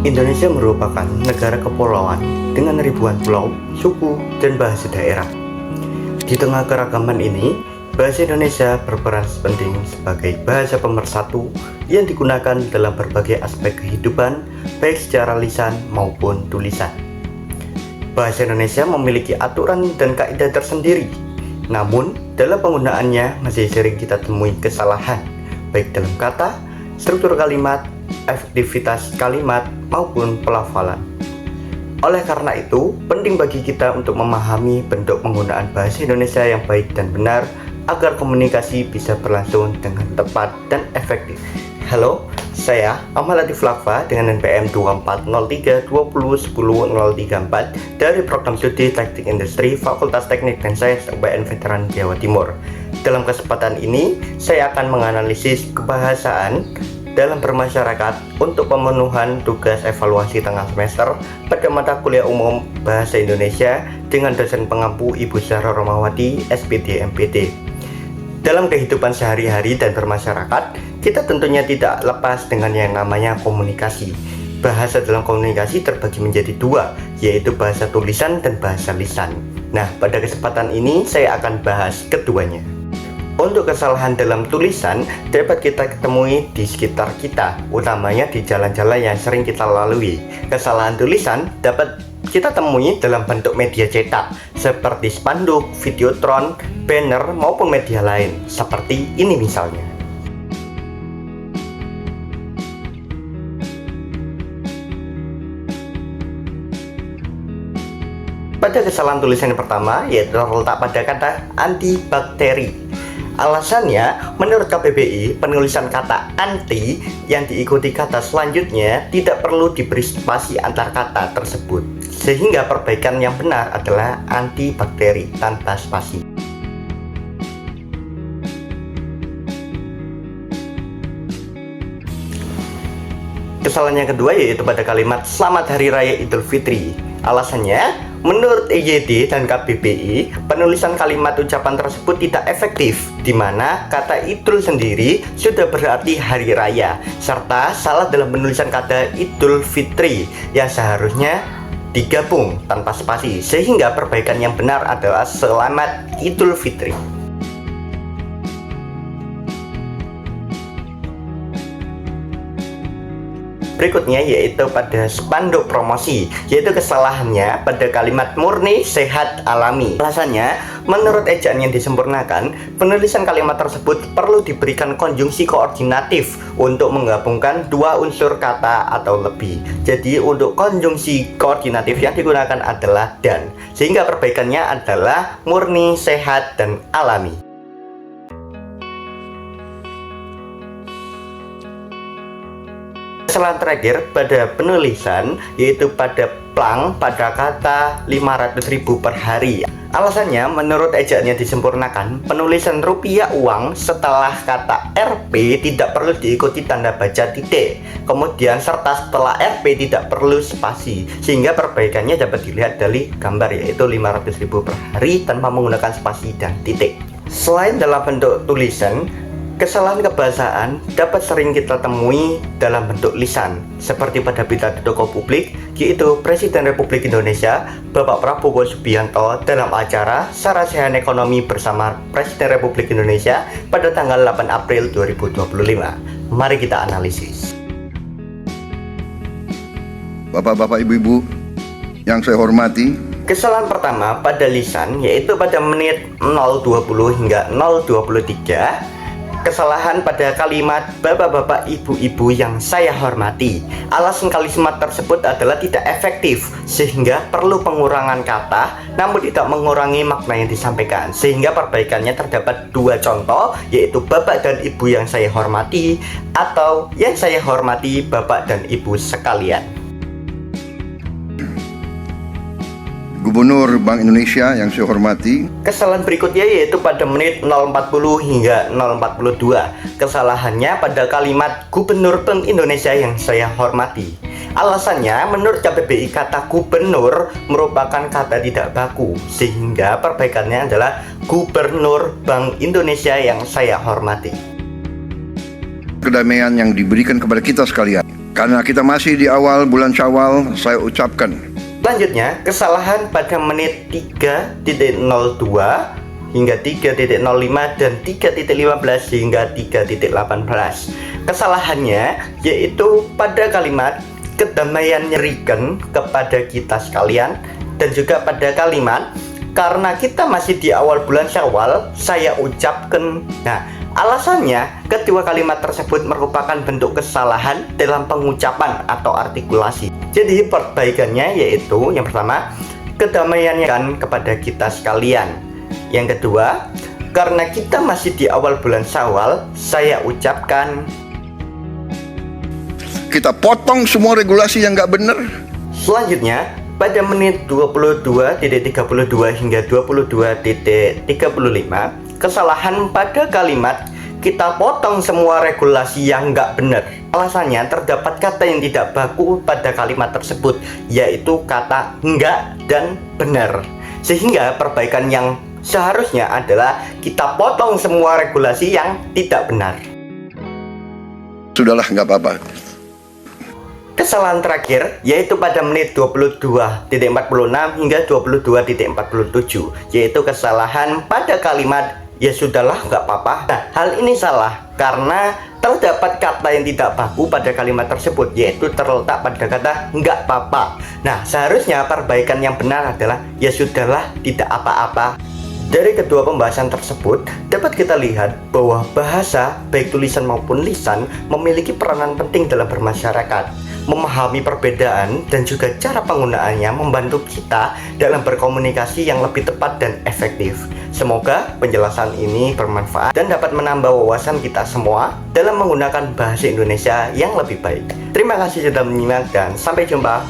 Indonesia merupakan negara kepulauan dengan ribuan pulau, suku, dan bahasa daerah. Di tengah keragaman ini, bahasa Indonesia berperan penting sebagai bahasa pemersatu yang digunakan dalam berbagai aspek kehidupan, baik secara lisan maupun tulisan. Bahasa Indonesia memiliki aturan dan kaidah tersendiri, namun dalam penggunaannya masih sering kita temui kesalahan, baik dalam kata, struktur kalimat, efektivitas kalimat, maupun pelafalan. Oleh karena itu, penting bagi kita untuk memahami bentuk penggunaan bahasa Indonesia yang baik dan benar agar komunikasi bisa berlangsung dengan tepat dan efektif. Halo, saya Ahmad Latif Lakfa dengan NPM 240320100034 dari Program Studi Teknik Industri Fakultas Teknik dan Sains UPN Veteran Jawa Timur. Dalam kesempatan ini, saya akan menganalisis kebahasaan dalam bermasyarakat untuk pemenuhan tugas evaluasi tengah semester pada mata kuliah umum Bahasa Indonesia dengan dosen pengampu Ibu Zahra Romawati, SPD MPD. Dalam kehidupan sehari-hari dan bermasyarakat, kita tentunya tidak lepas dengan yang namanya komunikasi. Bahasa dalam komunikasi terbagi menjadi dua, yaitu bahasa tulisan dan bahasa lisan. Nah, pada kesempatan ini saya akan bahas keduanya. Untuk kesalahan dalam tulisan dapat kita ketemui di sekitar kita, utamanya di jalan-jalan yang sering kita lalui. Kesalahan tulisan dapat kita temui dalam bentuk media cetak, seperti spanduk, videotron, banner, maupun media lain, seperti ini misalnya. Pada kesalahan tulisan yang pertama, yaitu terletak pada kata antibakteri. Alasannya, menurut KBBI, penulisan kata anti yang diikuti kata selanjutnya tidak perlu diberi spasi antar kata tersebut, sehingga perbaikan yang benar adalah antibakteri tanpa spasi. Kesalahan yang kedua yaitu pada kalimat Selamat Hari Raya Idul Fitri. Alasannya, menurut EYD dan KBBI, penulisan kalimat ucapan tersebut tidak efektif, di mana kata Idul sendiri sudah berarti hari raya, serta salah dalam penulisan kata Idul Fitri yang seharusnya digabung tanpa spasi, sehingga perbaikan yang benar adalah Selamat Idul Fitri. Berikutnya yaitu pada spanduk promosi, yaitu kesalahannya pada kalimat murni sehat alami. Alasannya, menurut ejaan yang disempurnakan, penulisan kalimat tersebut perlu diberikan konjungsi koordinatif untuk menggabungkan dua unsur kata atau lebih. Jadi untuk konjungsi koordinatif yang digunakan adalah dan, sehingga perbaikannya adalah murni, sehat, dan alami. Kesalahan terakhir pada penulisan yaitu pada plang pada kata 500.000 per hari. Alasannya, menurut ejaan yang disempurnakan, penulisan rupiah uang setelah kata Rp tidak perlu diikuti tanda baca titik, kemudian serta setelah Rp tidak perlu spasi, sehingga perbaikannya dapat dilihat dari gambar yaitu 500.000 per hari tanpa menggunakan spasi dan titik. Selain dalam bentuk tulisan, kesalahan kebahasaan dapat sering kita temui dalam bentuk lisan, seperti pada pidato tokoh publik, yaitu Presiden Republik Indonesia Bapak Prabowo Subianto dalam acara Sarasehan Ekonomi bersama Presiden Republik Indonesia pada tanggal 8 April 2025. Mari kita analisis. Bapak-bapak, ibu-ibu yang saya hormati, kesalahan pertama pada lisan yaitu pada menit 020 hingga 023. Kesalahan pada kalimat bapak-bapak, ibu-ibu yang saya hormati. Alasan kalimat tersebut adalah tidak efektif, sehingga perlu pengurangan kata, namun tidak mengurangi makna yang disampaikan. Sehingga perbaikannya terdapat dua contoh, yaitu bapak dan ibu yang saya hormati, atau yang saya hormati bapak dan ibu sekalian. Gubernur Bank Indonesia yang saya hormati. Kesalahan berikutnya yaitu pada menit 040 hingga 042. Kesalahannya pada kalimat Gubernur Bank Indonesia yang saya hormati. Alasannya, menurut KBBI kata gubernur merupakan kata tidak baku, sehingga perbaikannya adalah Gubernur Bank Indonesia yang saya hormati. Kedamaian yang diberikan kepada kita sekalian. Karena kita masih di awal bulan Syawal, saya ucapkan Selanjutnya, kesalahan pada menit 3.02 hingga 3.05 dan 3.15 hingga 3.18. Kesalahannya yaitu pada kalimat kedamaian nyerikan kepada kita sekalian, dan juga pada kalimat karena kita masih di awal bulan Syawal, saya ucapkan. Nah, alasannya kedua kalimat tersebut merupakan bentuk kesalahan dalam pengucapan atau artikulasi. Jadi perbaikannya yaitu yang pertama, kedamaiannya kan kepada kita sekalian. Yang kedua, karena kita masih di awal bulan Syawal, saya ucapkan. kita potong semua regulasi yang nggak benar. Selanjutnya, pada menit 22.32 hingga 22.35, kesalahan pada kalimat kita potong semua regulasi yang nggak benar. Alasannya terdapat kata yang tidak baku pada kalimat tersebut, yaitu kata enggak dan benar. Sehingga perbaikan yang seharusnya adalah kita potong semua regulasi yang tidak benar. Sudahlah, nggak apa-apa. Kesalahan terakhir yaitu pada menit 22.46 hingga 22.47, yaitu kesalahan pada kalimat ya sudahlah nggak apa-apa. Nah, hal ini salah karena terdapat kata yang tidak baku pada kalimat tersebut, yaitu terletak pada kata nggak apa-apa. Nah, seharusnya perbaikan yang benar adalah ya sudahlah, tidak apa-apa. Dari kedua pembahasan tersebut, dapat kita lihat bahwa bahasa, baik tulisan maupun lisan, memiliki peranan penting dalam bermasyarakat. Memahami perbedaan dan juga cara penggunaannya membantu kita dalam berkomunikasi yang lebih tepat dan efektif. Semoga penjelasan ini bermanfaat dan dapat menambah wawasan kita semua dalam menggunakan bahasa Indonesia yang lebih baik. Terima kasih sudah menyimak dan sampai jumpa.